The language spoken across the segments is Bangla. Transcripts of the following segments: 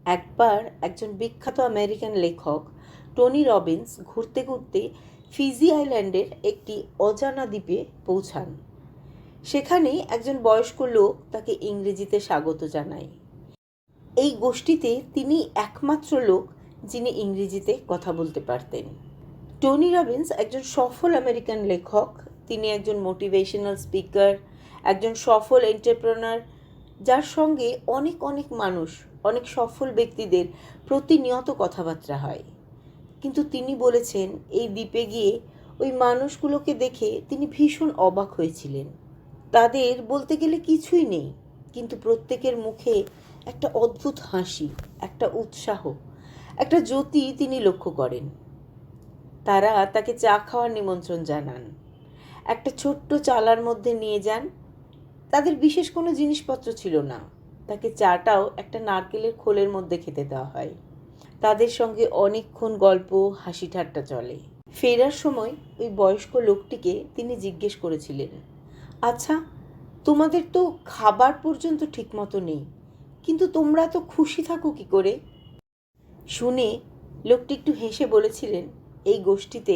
একবার একজন বিখ্যাত আমেরিকান লেখক টনি রবিন্স ঘুরতে ঘুরতে ফিজি আইল্যান্ডের একটি অজানা দ্বীপে পৌঁছান। সেখানে একজন বয়স্ক লোক তাকে ইংরেজিতে স্বাগত জানায়। এই গোষ্ঠীতে তিনি একমাত্র লোক যিনি ইংরেজিতে কথা বলতে পারতেন। টনি রবিন্স একজন সফল আমেরিকান লেখক। তিনি একজন মোটিভেশনাল স্পিকার, একজন সফল এন্টারপ্রেনার, যার সঙ্গে অনেক অনেক মানুষ, অনেক সফল ব্যক্তিদের প্রতিনিয়ত কথাবার্তা হয়। কিন্তু তিনি বলেছেন এই দ্বীপে গিয়ে ওই মানুষগুলোকে দেখে তিনি ভীষণ অবাক হয়েছিলেন। তাদের বলতে গেলে কিছুই নেই, কিন্তু প্রত্যেকের মুখে একটা অদ্ভুত হাসি, একটা উৎসাহ, একটা জ্যোতি তিনি লক্ষ্য করেন। তারা তাকে চা খাওয়ার নিমন্ত্রণ জানান, একটা ছোট্ট চালার মধ্যে নিয়ে যান। তাদের বিশেষ কোনো জিনিসপত্র ছিল না, তাকে চাটাও একটা নারকেলের খোলের মধ্যে খেতে দেওয়া হয়। তাদের সঙ্গে অনেকক্ষণ গল্প, হাসি ঠাট্টা চলে। ফেরার সময় ওই বয়স্ক লোকটিকে তিনি জিজ্ঞেস করেছিলেন, আচ্ছা, তোমাদের তো খাবার পর্যন্ত ঠিকমতো নেই, কিন্তু তোমরা তো খুশি থাকো কি করে? শুনে লোকটি একটু হেসে বলেছিলেন, এই গোষ্ঠীতে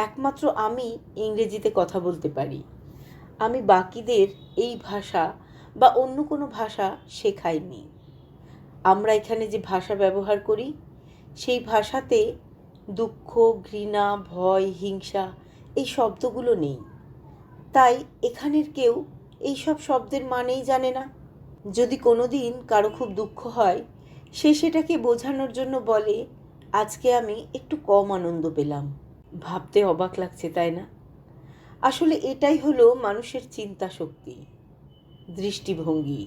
একমাত্র আমি ইংরেজিতে কথা বলতে পারি। আমি বাকিদের এই ভাষা বা অন্য কোনো ভাষা শেখাইনি। আমরা এখানে যে ভাষা ব্যবহার করি সেই ভাষাতে দুঃখ, ঘৃণা, ভয়, হিংসা এই শব্দগুলো নেই। তাই এখানের কেউ এই সব শব্দের মানেই জানে না। যদি কোনো দিন কারো খুব দুঃখ হয়, সে সেটাকে বোঝানোর জন্য বলে, আজকে আমি একটু কম আনন্দ পেলাম। ভাবতে অবাক লাগছে, তাই না? আসলে এটাই হলো মানুষের চিন্তা শক্তি, দৃষ্টিভঙ্গি,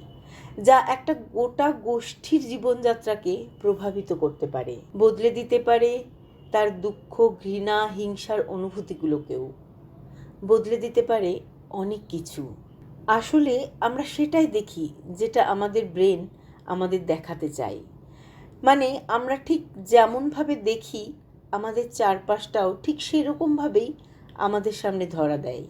যা একটা গোটা গোষ্ঠীর জীবনযাত্রাকে প্রভাবিত করতে পারে, বদলে দিতে পারে। তার দুঃখ, ঘৃণা, হিংসার অনুভূতিগুলোকেও বদলে দিতে পারে অনেক কিছু। আসলে আমরা সেটাই দেখি যেটা আমাদের ব্রেন আমাদের দেখাতে চায়। মানে আমরা ঠিক যেমনভাবে দেখি, আমাদের চারপাশটাও ঠিক সেরকমভাবেই আমাদের সামনে ধরা দেয়।